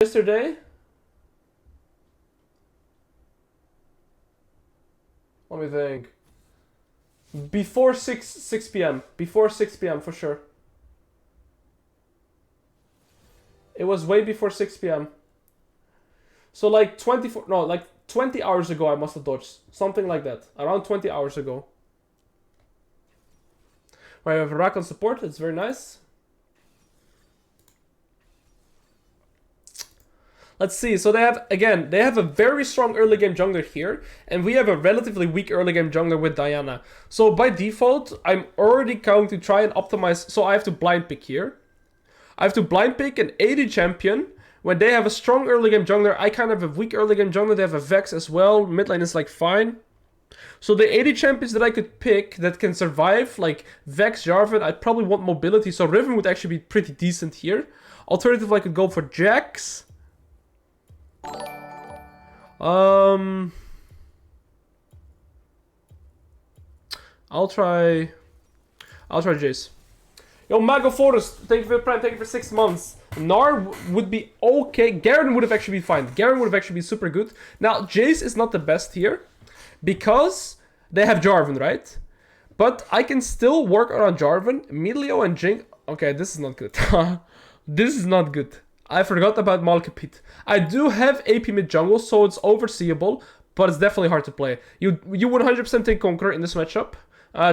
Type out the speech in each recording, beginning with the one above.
yesterday. Let me think. Before 6 p.m. Before 6 p.m. for sure. It was way before 6 p.m. So like 20 hours ago I must have dodged. Something like that. Around 20 hours ago. Where I have a rack on support, it's very nice. Let's see, so they have a very strong early game jungler here, and we have a relatively weak early game jungler with Diana. So by default, I'm already going to try and optimize, so I have to blind pick here. I have to blind pick an AD champion. When they have a strong early game jungler, I kind of have a weak early game jungler, they have a Vex as well, mid lane is like fine. So the AD champions that I could pick that can survive, like Vex, Jarvan, I'd probably want mobility, so Riven would actually be pretty decent here. Alternatively, I could go for Jax. I'll try Jayce. Yo, Mago Forest, thank you for the prime, thank you for 6 months. Gnar would be okay. Garen would have actually been fine. Garen would have actually been super good. Now, Jayce is not the best here because they have Jarvan, right? But I can still work around Jarvan, Emilio, and Jink. Okay, this is not good. This is not good. I forgot about Malphite. I do have AP mid jungle, so it's overseeable, but it's definitely hard to play. You 100% take Conqueror in this matchup.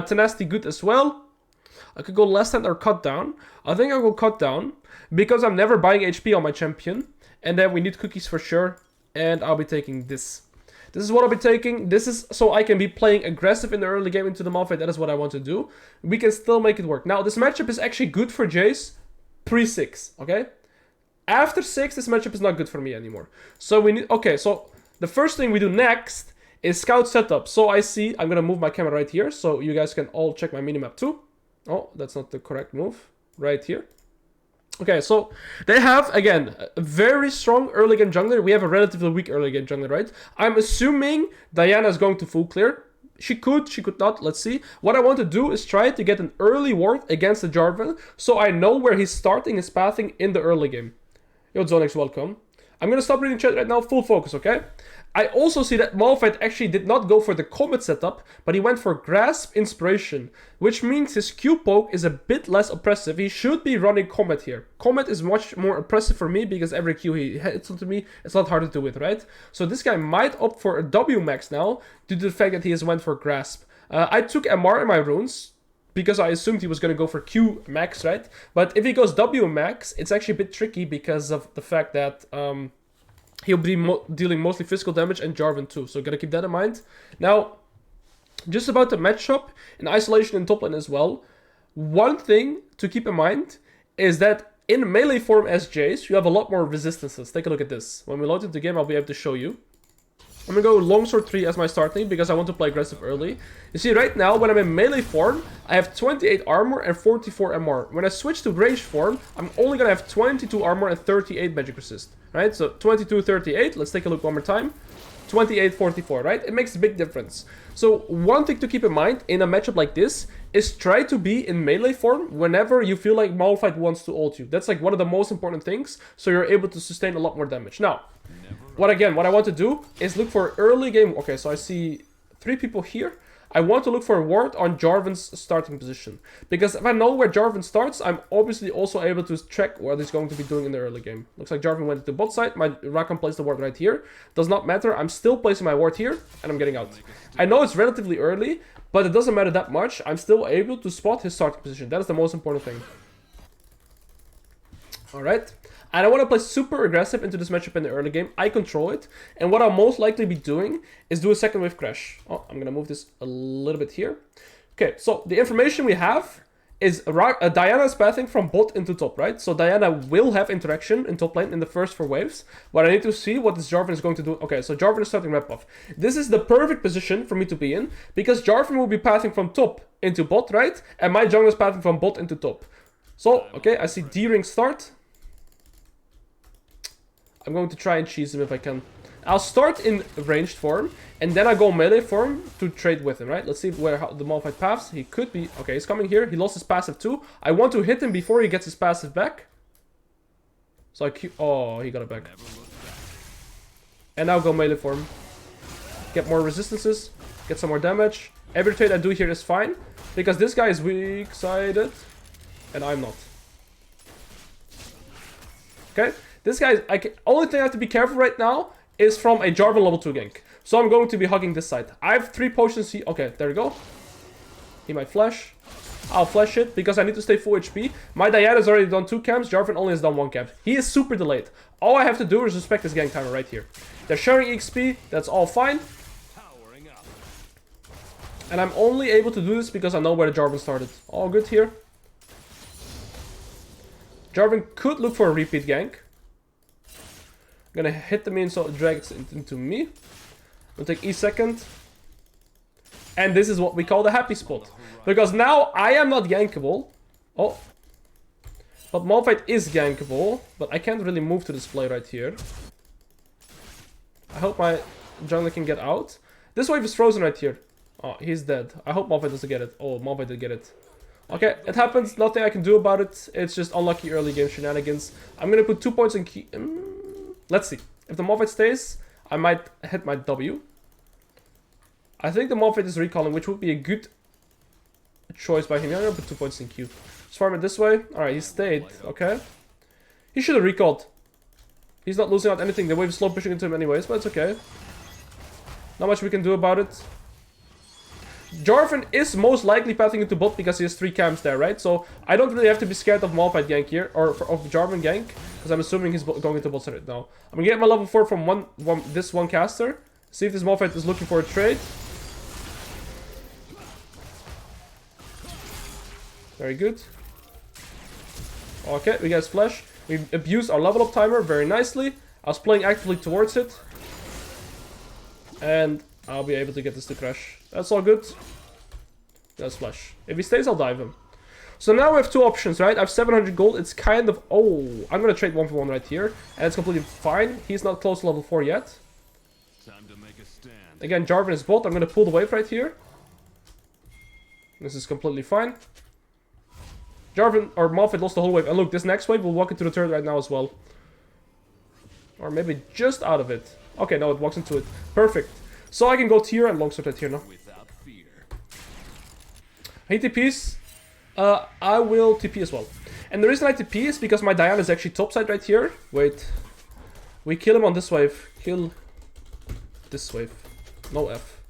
Tenacity good as well. I could go less than or cut down. I think I'll go cut down because I'm never buying HP on my champion. And then we need cookies for sure. And I'll be taking this. This is what I'll be taking. This is so I can be playing aggressive in the early game into the Malphite. That is what I want to do. We can still make it work. Now, this matchup is actually good for Jayce pre-6, okay? After 6, this matchup is not good for me anymore. So we need... Okay, so the first thing we do next is scout setup. So I see... I'm going to move my camera right here so you guys can all check my minimap too. Oh, that's not the correct move. Right here. Okay, so they have, again, a very strong early game jungler. We have a relatively weak early game jungler, right? I'm assuming Diana is going to full clear. She could not, let's see. What I want to do is try to get an early ward against the Jarvan so I know where he's starting his pathing in the early game. Yo, Zonex, welcome. I'm going to stop reading chat right now, full focus, okay? I also see that Malphite actually did not go for the Comet setup, but he went for Grasp Inspiration, which means his Q poke is a bit less oppressive. He should be running Comet here. Comet is much more oppressive for me because every Q he hits onto me, it's a lot harder to do with, right? So this guy might opt for a W max now, due to the fact that he has went for Grasp. I took MR in my runes, because I assumed he was going to go for Q max, right? But if he goes W max, it's actually a bit tricky because of the fact that he'll be dealing mostly physical damage and Jarvan too. So gotta keep that in mind. Now, just about the matchup in isolation and top lane as well. One thing to keep in mind is that in melee form as Jayce, you have a lot more resistances. Take a look at this. When we load into the game, I'll be able to show you. I'm going to go Longsword 3 as my starting because I want to play aggressive early. You see, right now, when I'm in melee form, I have 28 armor and 44 MR. When I switch to ranged form, I'm only going to have 22 armor and 38 magic resist. Right? So 22, 38. Let's take a look one more time. 28, 44, right? It makes a big difference. So one thing to keep in mind in a matchup like this is try to be in melee form whenever you feel like Malphite wants to ult you. That's like one of the most important things, so you're able to sustain a lot more damage. Now, what I want to do is look for early game. Okay, so I see 3 people here. I want to look for a ward on Jarvan's starting position. Because if I know where Jarvan starts, I'm obviously also able to check what he's going to be doing in the early game. Looks like Jarvan went to bot side. My Rakan placed the ward right here. Does not matter. I'm still placing my ward here, and I'm getting out. I know it's relatively early, but it doesn't matter that much. I'm still able to spot his starting position. That is the most important thing. Alright. And I want to play super aggressive into this matchup in the early game. I control it. And what I'll most likely be doing is do a second wave crash. Oh, I'm going to move this a little bit here. Okay, so the information we have is Diana's pathing from bot into top, right? So Diana will have interaction in top lane in the first 4 waves. But I need to see what this Jarvan is going to do. Okay, so Jarvan is starting red buff. This is the perfect position for me to be in, because Jarvan will be pathing from top into bot, right? And my jungle is pathing from bot into top. So, okay, I see D-ring start. I'm going to try and cheese him if I can. I'll start in ranged form, and then I go melee form to trade with him, right? Let's see how the Malphite paths. He could be... Okay, he's coming here. He lost his passive too. I want to hit him before he gets his passive back. So I keep... Oh, he got it back. And now go melee for him. Get more resistances. Get some more damage. Every trade I do here is fine. Because this guy is weak-sided. And I'm not. Okay? This guy is... only thing I have to be careful right now is from a Jarvan level 2 gank. So I'm going to be hugging this side. I have 3 potions here. Okay, there we go. He might flash. I'll flash it because I need to stay full HP. My Diana's already done 2 camps. Jarvan only has done 1 camp. He is super delayed. All I have to do is respect his gank timer right here. They're sharing XP. That's all fine. And I'm only able to do this because I know where the Jarvan started. All good here. Jarvan could look for a repeat gank. I'm gonna hit the main so it drags it into me. I'm gonna take E second. And this is what we call the happy spot. Because now I am not gankable. Oh. But Malphite is gankable. But I can't really move to this play right here. I hope my jungler can get out. This wave is frozen right here. Oh, he's dead. I hope Malphite doesn't get it. Oh, Malphite did get it. Okay, it happens. Nothing I can do about it. It's just unlucky early game shenanigans. I'm gonna put 2 points in key. Let's see. If the Malphite stays, I might hit my W. I think the Malphite is recalling, which would be a good choice by him. I'm gonna put 2 points in Q. Just farm it this way. Alright, he stayed. Okay. He should have recalled. He's not losing out anything. The wave is slow pushing into him anyways, but it's okay. Not much we can do about it. Jarvan is most likely pathing into bot because he has 3 camps there, right? So I don't really have to be scared of Malphite gank here, or of Jarvan gank, because I'm assuming he's going into bot side right now. I'm gonna get my level 4 from this one caster. See if this Malphite is looking for a trade. Very good. Okay, we got his flash. We abused our level up timer very nicely. I was playing actively towards it. And I'll be able to get this to crash. That's all good. Let's flash. If he stays, I'll dive him. So now we have 2 options, right? I have 700 gold. It's kind of... Oh, I'm going to trade 1 for 1 right here. And it's completely fine. He's not close to level 4 yet. Time to make a stand. Again, Jarvan is bot. I'm going to pull the wave right here. This is completely fine. Jarvan or Malphite lost the whole wave. And look, this next wave will walk into the turret right now as well. Or maybe just out of it. Okay, no, it walks into it. Perfect. So I can go tier and longsword right here now. Without fear. He TPs. I will TP as well. And the reason I TP is because my Diana is actually topside right here. Wait. We kill him on this wave. Kill this wave. No F.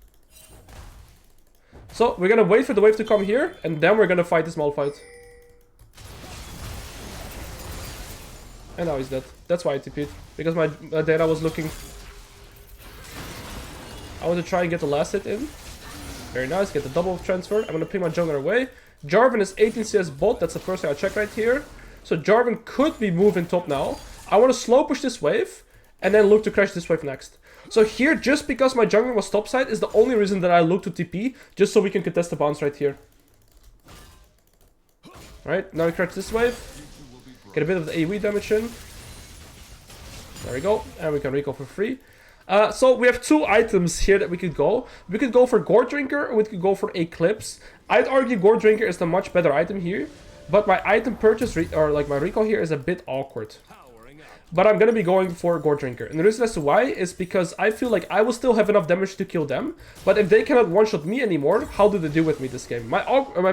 So we're gonna wait for the wave to come here. And then we're gonna fight this Malphite. And now he's dead. That's why I TP'd. Because my Diana was looking... I want to try and get the last hit in. Very nice. Get the double transfer. I'm going to ping my jungler away. Jarvan is 18 CS bot. That's the first thing I check right here. So Jarvan could be moving top now. I want to slow push this wave. And then look to crash this wave next. So here, just because my jungler was topside is the only reason that I look to TP. Just so we can contest the bounce right here. Alright, now we crash this wave. Get a bit of the AoE damage in. There we go. And we can recall for free. So we have 2 items here that we could go. We could go for Gore Drinker or we could go for Eclipse. I'd argue Gore Drinker is the much better item here. But my item purchase, or like my recall here, is a bit awkward. But I'm going to be going for Gore Drinker. And the reason as to why is because I feel like I will still have enough damage to kill them. But if they cannot one-shot me anymore, how do they deal with me this game? My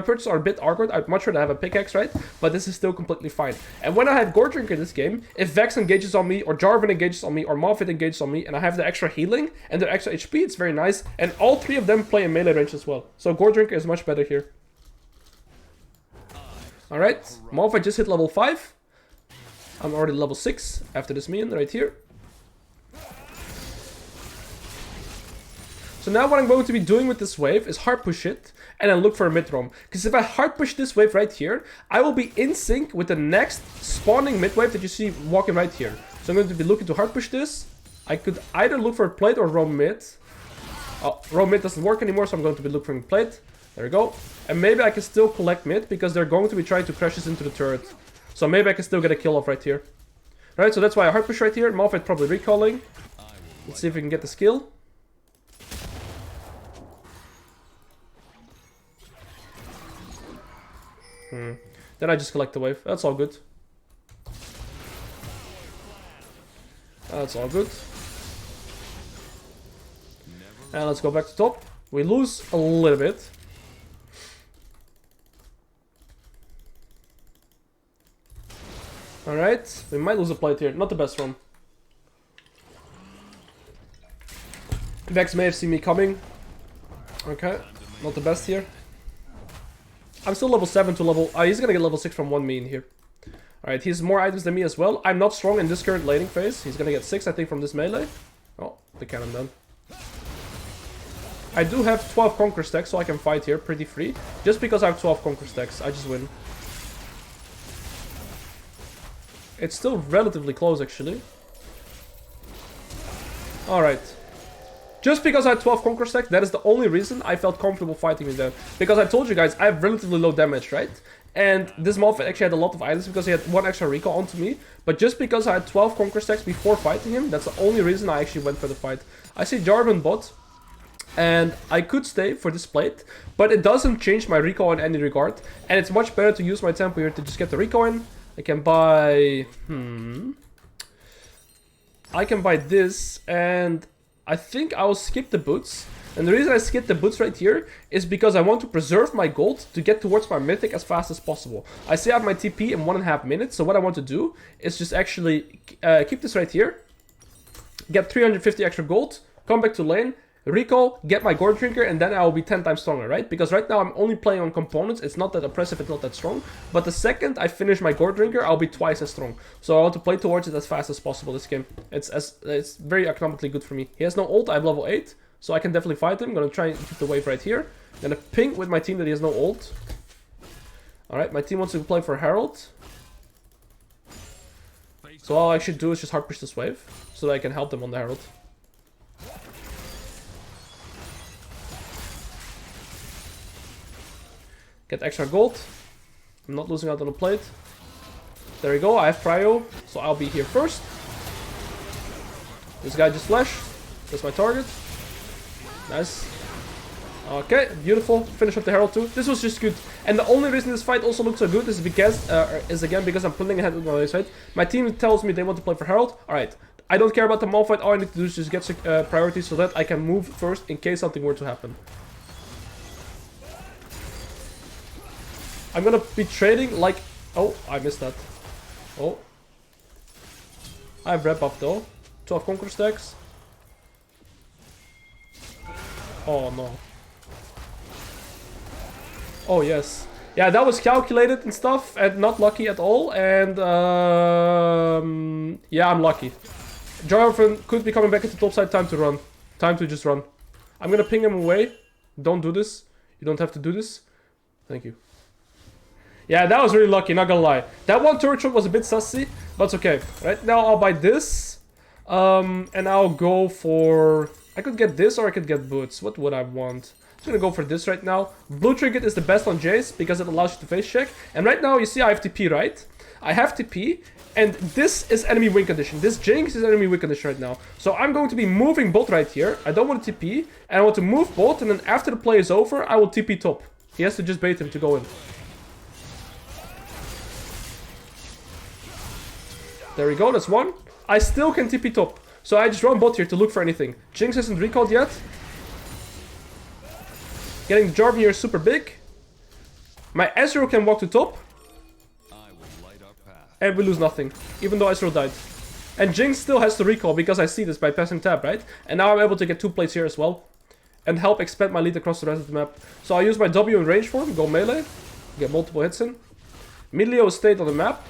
purchases are a bit awkward. I'd much rather have a pickaxe, right? But this is still completely fine. And when I have Gore Drinker in this game, if Vex engages on me, or Jarvan engages on me, or Malphite engages on me, and I have the extra healing and the extra HP, it's very nice. And all 3 of them play in melee range as well. So Gore Drinker is much better here. Alright, Malphite just hit level 5. I'm already level 6 after this minion right here. So now what I'm going to be doing with this wave is hard push it and then look for a mid roam. Because if I hard push this wave right here, I will be in sync with the next spawning mid wave that you see walking right here. So I'm going to be looking to hard push this. I could either look for a plate or roam mid. Oh, roam mid doesn't work anymore, so I'm going to be looking for a plate. There we go. And maybe I can still collect mid because they're going to be trying to crash this into the turret. So maybe I can still get a kill off right here. Right, so that's why I hard push right here. Malphite probably recalling. Let's see if we can get the skill. Then I just collect the wave. That's all good. That's all good. And let's go back to top. We lose a little bit. Alright, we might lose a plate here. Not the best one. Vex may have seen me coming. Okay, not the best here. I'm still level 7 to level... he's gonna get level 6 from one main here. Alright, he has more items than me as well. I'm not strong in this current laning phase. He's gonna get 6, I think, from this melee. Oh, the cannon done. I do have 12 Conquer stacks, so I can fight here pretty free. Just because I have 12 Conquer stacks, I just win. It's still relatively close, actually. Alright. Just because I had 12 Conquer stacks, that is the only reason I felt comfortable fighting with them. Because I told you guys, I have relatively low damage, right? And this Malphite actually had a lot of items because he had 1 extra recall onto me. But just because I had 12 Conquer stacks before fighting him, that's the only reason I actually went for the fight. I see Jarvan bot. And I could stay for this plate, but it doesn't change my recall in any regard. And it's much better to use my tempo here to just get the recall in. I can buy... I can buy this, and I think I'll skip the boots. And the reason I skip the boots right here is because I want to preserve my gold to get towards my mythic as fast as possible. I see I have my TP in 1.5 minutes, so what I want to do is just actually keep this right here. Get 350 extra gold, come back to lane, recall, get my gourd drinker, and then I will be 10 times stronger, right? Because right now I'm only playing on components. It's not that oppressive, it's not that strong. But the second I finish my gourd drinker, I'll be twice as strong. So I want to play towards it as fast as possible this game. It's very economically good for me. He has no ult, I'm level 8. So I can definitely fight him. I'm gonna try and keep the wave right here. Gonna ping with my team that he has no ult. Alright, my team wants to play for Herald. So all I should do is just hard push this wave, so that I can help them on the Herald. Get extra gold. I'm not losing out on the plate. There we go, I have prio, so I'll be here first. This guy just flashed. That's my target. Nice. Okay, beautiful. Finish up the Herald too. This was just good. And the only reason this fight also looked so good is because again because I'm pulling ahead with my fight. My team tells me they want to play for Herald. Alright. I don't care about the Malphite. All I need to do is just get priority so that I can move first in case something were to happen. I'm gonna be trading like... Oh, I missed that. Oh. I have red buff though. 12 Conquer stacks. Oh no. Oh yes. Yeah, that was calculated and stuff and not lucky at all. And yeah, I'm lucky. Jarvan could be coming back at the top side. Time to run. Time to just run. I'm gonna ping him away. Don't do this. You don't have to do this. Thank you. Yeah, that was really lucky, not gonna lie. That one turret shot was a bit sussy, but it's okay. Right now I'll buy this. And I'll go for... I could get this or I could get boots. What would I want? I'm just gonna go for this right now. Blue trinket is the best on Jayce because it allows you to face check. And right now you see I have TP, right? I have TP. And this is enemy win condition. This Jinx is enemy win condition right now. So I'm going to be moving bot right here. I don't want to TP. And I want to move bot. And then after the play is over, I will TP top. He has to just bait him to go in. There we go, that's one. I still can TP top. So I just run bot here to look for anything. Jayce hasn't recalled yet. Getting the Jarvan here is super big. My Ezreal can walk to top. And we lose nothing. Even though Ezreal died. And Jayce still has to recall because I see this by passing tab, right? And now I'm able to get 2 plates here as well. And help expand my lead across the rest of the map. So I'll use my W in range form, go melee. Get multiple hits in. Milio stayed on the map.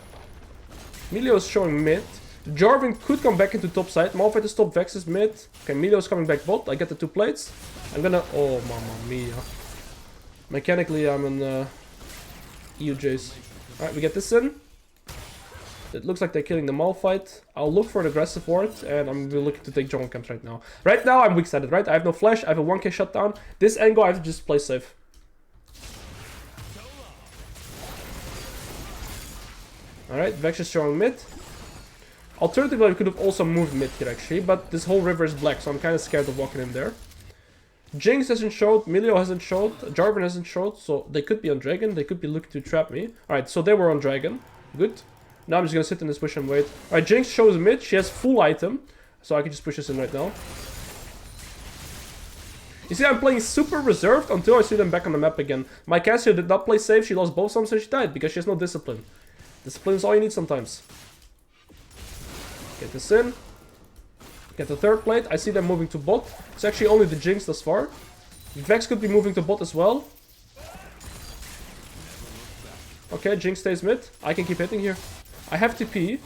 Milio is showing mid. Jarvan could come back into top side. Malphite is top, Vex is mid. Okay, Milio is coming back bot. I get the 2 plates. I'm gonna... Oh, mamma mia. Mechanically, I'm in EU Jayce. Alright, we get this in. It looks like they're killing the Malphite. I'll look for an aggressive ward, and I'm really looking to take jungle camps right now. Right now, I'm weak-sided, right? I have no flash. I have a 1k shutdown. This angle, I have to just play safe. Alright, Vex is showing mid. Alternatively, I could have also moved mid here, actually. But this whole river is black, so I'm kind of scared of walking in there. Jinx hasn't showed. Milio hasn't showed. Jarvan hasn't showed. So they could be on Dragon. They could be looking to trap me. Alright, so they were on Dragon. Good. Now I'm just gonna sit in this bush and wait. Alright, Jayce shows mid. She has full item. So I can just push this in right now. You see, I'm playing super reserved until I see them back on the map again. My Cassio did not play safe. She lost both sums and she died because she has no discipline. Discipline is all you need sometimes. Get this in. Get the third plate. I see them moving to bot. It's actually only the Jayce thus far. Vex could be moving to bot as well. Okay, Jayce stays mid. I can keep hitting here. I have TP.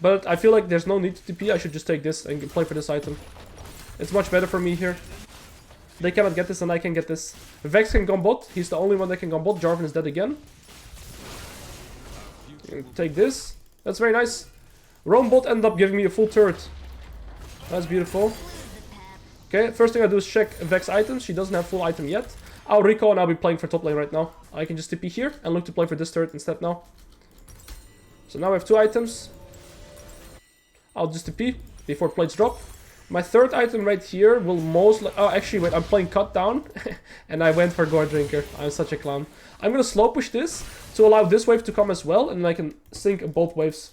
But I feel like there's no need to TP. I should just take this and play for this item. It's much better for me here. They cannot get this and I can get this. Vex can go bot. He's the only one that can go bot. Jarvan is dead again. Take this. That's very nice. Roam bot ended up giving me a full turret. That's beautiful. Okay, first thing I do is check Vex items. She doesn't have full item yet. I'll recall and I'll be playing for top lane right now. I can just TP here and look to play for this turret instead now. So now I have 2 items. I'll just TP before plates drop. My third item right here will most oh, actually, wait, I'm playing cut down. And I went for Gore Drinker. I'm such a clown. I'm gonna slow push this to allow this wave to come as well. And then I can sync both waves.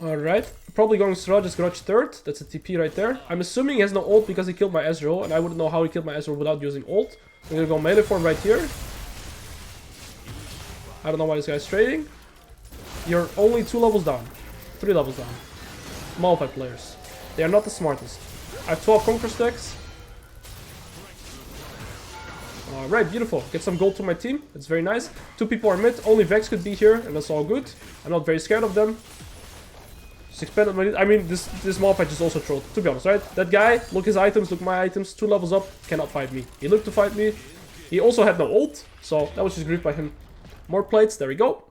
Alright. Probably going Siraj's Grudge third. That's a TP right there. I'm assuming he has no ult because he killed my Ezreal. And I wouldn't know how he killed my Ezreal without using ult. I'm gonna go melee form right here. I don't know why this guy's trading. You're only 2 levels down. 3 levels down. Malphite players. They are not the smartest. I have 12 Conquer stacks. Alright, beautiful. Get some gold to my team. It's very nice. 2 people are mid. Only Vex could be here, and that's all good. I'm not very scared of them. Just expanded my... I mean, this Malphite is also trolled, to be honest, right? That guy, look his items, look my items. 2 levels up, cannot fight me. He looked to fight me. He also had no ult, so that was just griefed by him. More plates, there we go.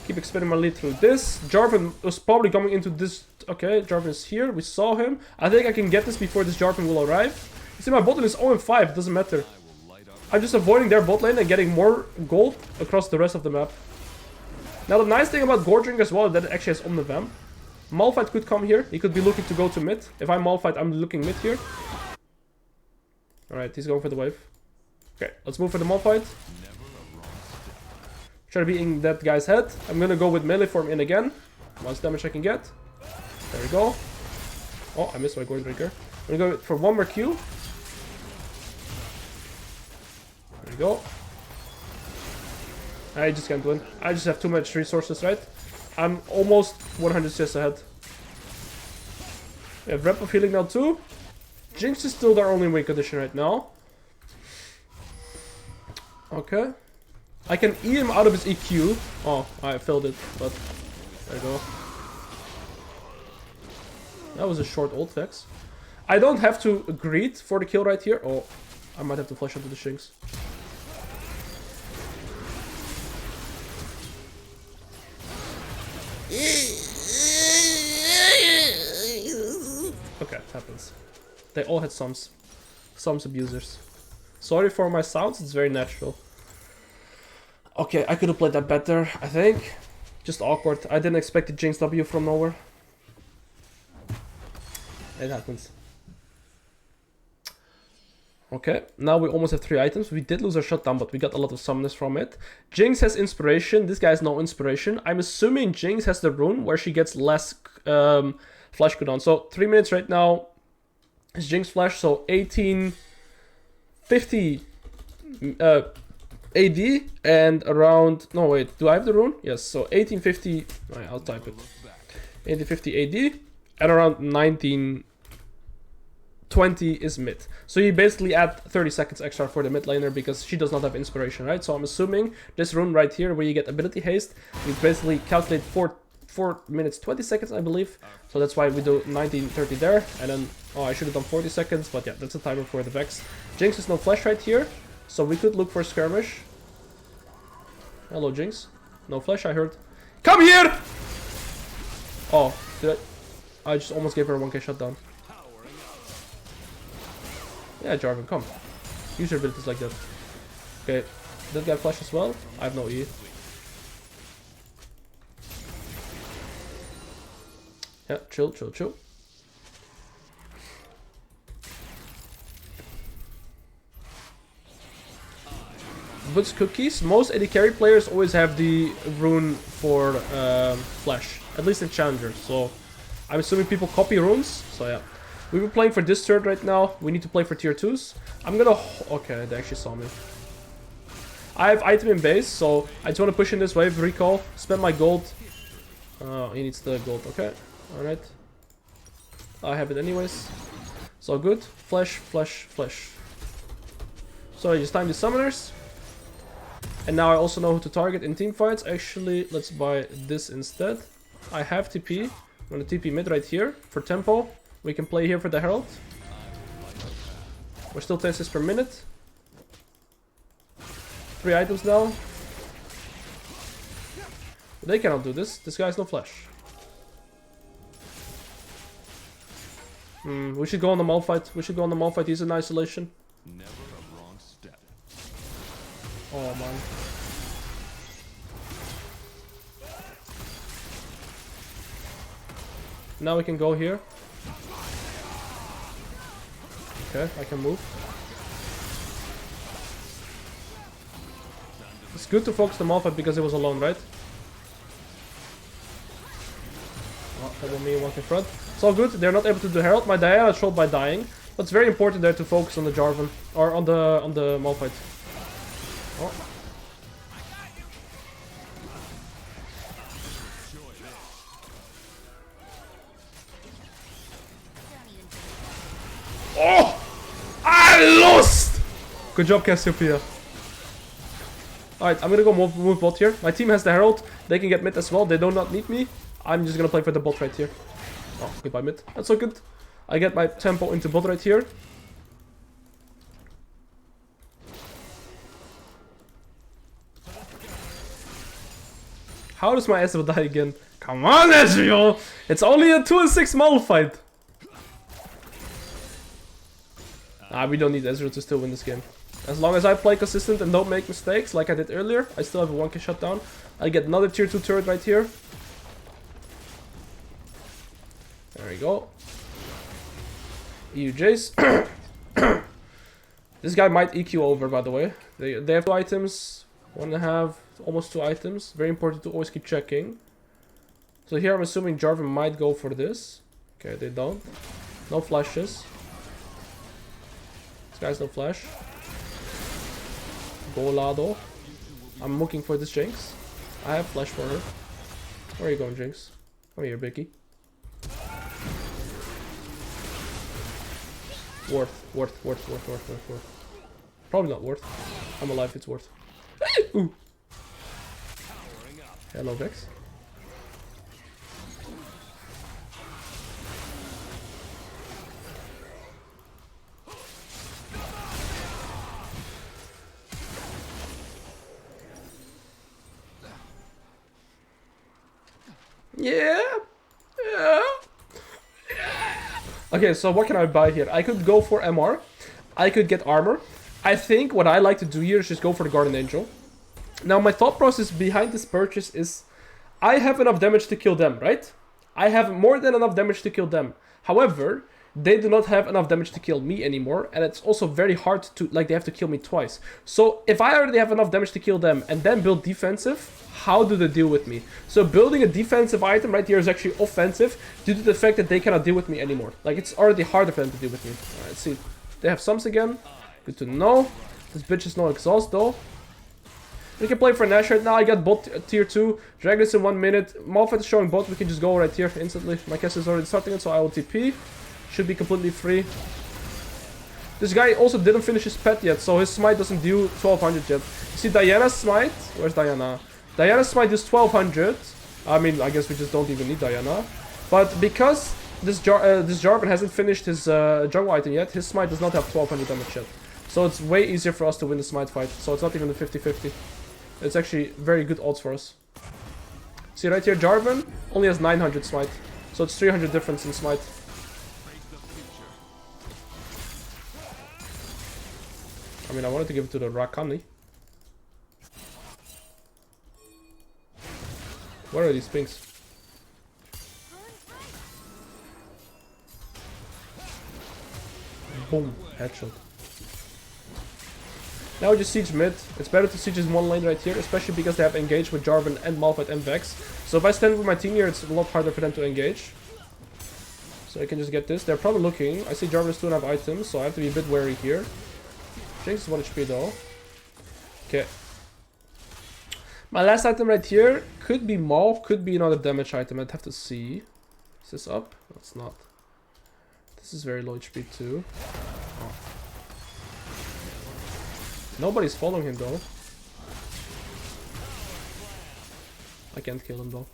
Keep expanding my lead through this. Jarvan was probably coming into this. Okay, Jarvan is here. We saw him. I think I can get this before this Jarvan will arrive. You see, my bot lane is 0-5. It doesn't matter. I'm just avoiding their bot lane and getting more gold across the rest of the map. Now, the nice thing about Gordring as well is that it actually has Omnivamp. Malphite could come here. He could be looking to go to mid. If I'm Malphite, I'm looking mid here. Alright, he's going for the wave. Okay, let's move for the Malphite. Try to be in that guy's head. I'm gonna go with melee form in again. Much damage I can get. There we go. Oh, I missed my Gold Drinker. I'm gonna go for one more Q. There we go. I just can't win. I just have too much resources, right? I'm almost 100 CS ahead. We have Rep of Healing now too. Jinx is still their only win condition right now. Okay. I can E him out of his EQ. Oh, I failed it, but there you go. That was a short ult, Vex. I don't have to greet for the kill right here. Oh, I might have to flash into the Shinx. Okay, it happens. They all had sums. Sums abusers. Sorry for my sounds, it's very natural. Okay, I could have played that better, I think. Just awkward. I didn't expect the Jinx W from nowhere. It happens. Okay, now we almost have 3 items. We did lose our shutdown, but we got a lot of summoners from it. Jinx has inspiration. This guy has no inspiration. I'm assuming Jinx has the rune where she gets less flash cooldown. So 3 minutes right now is Jinx flash. So 1850 AD and around... No, wait. Do I have the rune? Yes. So 1850... Right, I'll type it. 1850 AD and around 1920 is mid. So you basically add 30 seconds extra for the mid laner because she does not have inspiration, right? So I'm assuming this rune right here where you get ability haste, we basically calculate 4 minutes 20 seconds, I believe. So that's why we do 1930 there. And then, oh, I should have done 40 seconds, but yeah, that's a timer for the Vex. Jinx is no flash right here, so we could look for skirmish. Hello, Jinx. No flash, I heard. Come here! Oh, did I just almost gave her a 1k shutdown. Yeah, Jarvan, come. Use your abilities like that. Okay, that guy flash as well? I have no E. Yeah, chill, chill, chill. But's cookies. Most AD carry players always have the rune for flash, at least in challenger. So I'm assuming people copy runes. So yeah, we were playing for this third right now. We need to play for tier 2s. I'm gonna... Okay, they actually saw me. I have item in base, so I just want to push in this wave, recall, spend my gold. He needs the gold, okay. Alright. I have it anyways. So good. Flash, flash, flash. So I just time the summoners. And now I also know who to target in team fights. Actually, let's buy this instead. I have TP. I'm gonna TP mid right here for tempo. We can play here for the Herald. We're still 10 assists per minute. 3 items now. They cannot do this. This guy has no flash. We should go on the Malphite. We should go on the Malphite. He's in isolation. Never a wrong step. Oh man. Now we can go here. Okay, I can move. It's good to focus the Malphite because it was alone, right? Oh, that was me walking in front. It's all good. They're not able to do Herald. My Diana trolled by dying. But it's very important there to focus on the Jarvan or on the Malphite. Oh. Oh! I lost! Good job, Cassiopeia. Alright, I'm gonna go move bot here. My team has the Herald. They can get mid as well. They do not need me. I'm just gonna play for the bot right here. Oh, goodbye mid. That's so good. I get my tempo into bot right here. How does my Ezreal die again? Come on, Ezreal! It's only a 2-6 Malphite. We don't need Ezreal to still win this game. As long as I play consistent and don't make mistakes like I did earlier, I still have a 1k shutdown. I get another tier 2 turret right here. There we go. EU Jayce. This guy might EQ over, by the way. They have 2 items. 1.5, almost 2 items. Very important to always keep checking. So here I'm assuming Jarvan might go for this. Okay, they don't. No flashes. This guy's no flash. Golado. I'm looking for this Jinx. I have flash for her. Where are you going, Jinx? Come here, Vicky. Worth. Probably not worth. I'm alive, it's worth. Ooh. Hello, Vex. Yeah. Okay, so what can I buy here? I could go for MR. I could get armor. I think what I like to do here is just go for the Guardian Angel. Now, my thought process behind this purchase is I have enough damage to kill them, right? I have more than enough damage to kill them. However, they do not have enough damage to kill me anymore, and it's also very hard to, like, they have to kill me twice. So if I already have enough damage to kill them and then build defensive, how do they deal with me? So building a defensive item right here is actually offensive due to the fact that they cannot deal with me anymore. Like, it's already harder for them to deal with me. Alright, let's see. They have sums again. Good to know. This bitch is no exhaust though. We can play for Nash right now. I got bot tier 2. Drag this in 1 minute. Malphite is showing bot. We can just go right here instantly. My cast is already starting it, so I will TP. Should be completely free. This guy also didn't finish his pet yet, so his smite doesn't do 1200 yet. You see Diana's smite? Where's Diana? Diana's smite is 1200. I mean, I guess we just don't even need Diana. But because this Jarvan hasn't finished his jungle item yet, his smite does not have 1200 damage yet. So it's way easier for us to win the smite fight. So it's not even a 50-50. It's actually very good odds for us. See right here, Jarvan only has 900 smite. So it's 300 difference in smite. I mean, I wanted to give it to the Rakani. Where are these pings? Boom, headshot. Now we just siege mid. It's better to siege in one lane right here, especially because they have engaged with Jarvan and Malphite and Vex. So if I stand with my team here, it's a lot harder for them to engage. So I can just get this. They're probably looking. I see Jarvan still have items, so I have to be a bit wary here. Jayce is 1 HP though. Okay. My last item right here could be Maul, could be another damage item. I'd have to see. Is this up? No, it's not. This is very low HP too. Oh. Nobody's following him though. I can't kill him though.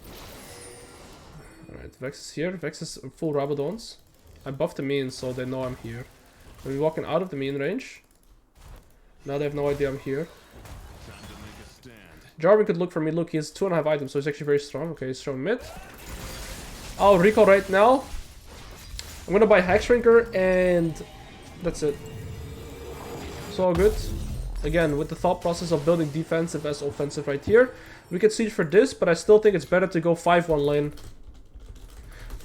Alright, Vex is here. Vex is full Rabadons. I buffed the minions so they know I'm here. I'm walking out of the minion range. Now they have no idea I'm here. Jarvan could look for me. Look, he has 2.5 items, so he's actually very strong. Okay, he's showing mid. I'll recall right now. I'm gonna buy Hexshrinker and that's it. It's all good. Again, with the thought process of building defensive as offensive right here. We could siege for this, but I still think it's better to go 5-1 lane.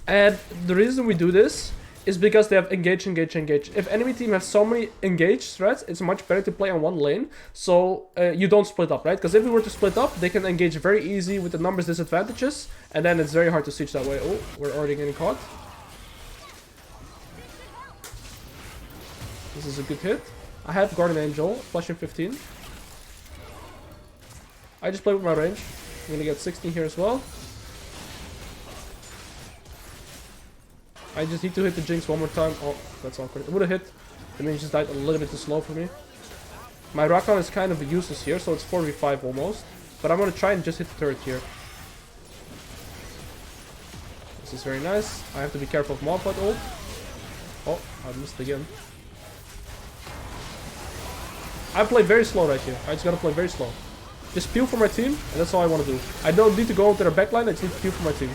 And the reason we do this is because they have engage, engage, engage. If enemy team has so many engaged threats, it's much better to play on one lane. So you don't split up, right? Because if we were to split up, they can engage very easy with the numbers disadvantages. And then it's very hard to siege that way. Oh, we're already getting caught. This is a good hit. I have Guardian Angel, flashing 15. I just played with my range. I'm gonna get 16 here as well. I just need to hit the Jinx one more time. Oh, that's awkward. It would have hit. The minion just died a little bit too slow for me. My Rakan is kind of useless here, so it's 4v5 almost. But I'm gonna try and just hit the turret here. This is very nice. I have to be careful of Malphite ult. Oh, I missed again. I play very slow right here. I just gotta play very slow. Just peel for my team, and that's all I want to do. I don't need to go into their backline, I just need to peel for my team.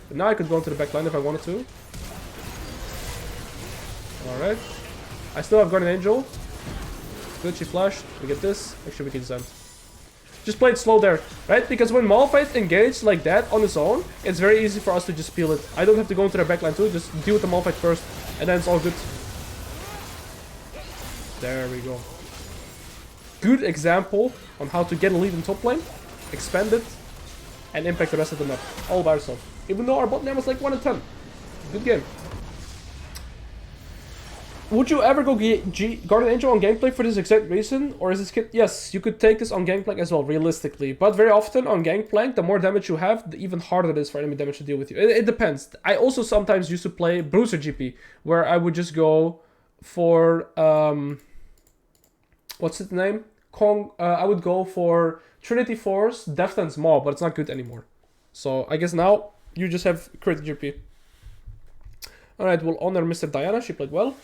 But now I could go into the backline if I wanted to. Alright. I still have Guardian Angel. Good, she flashed. We get this. Actually, we can send. Just play it slow there, right? Because when Malphite engaged like that on his own, it's very easy for us to just peel it. I don't have to go into their backline too, just deal with the Malphite first, and then it's all good. There we go. Good example on how to get a lead in top lane, expand it, and impact the rest of the map all by yourself. Even though our bot lane was like 1 in 10. Good game. Would you ever go Guardian Angel on Gangplank for this exact reason? Or is this kit? Yes, you could take this on Gangplank as well, realistically. But very often on Gangplank, the more damage you have, the even harder it is for enemy damage to deal with you. It depends. I also sometimes used to play Bruiser GP, where I would just go for... what's its name? I would go for Trinity Force, Deathlands Maw, but it's not good anymore. So I guess now you just have crit GP. Alright, we'll honor Mr. Diana, she played well.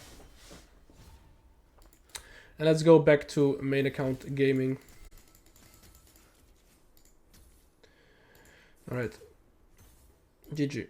And let's go back to main account gaming. Alright. GG.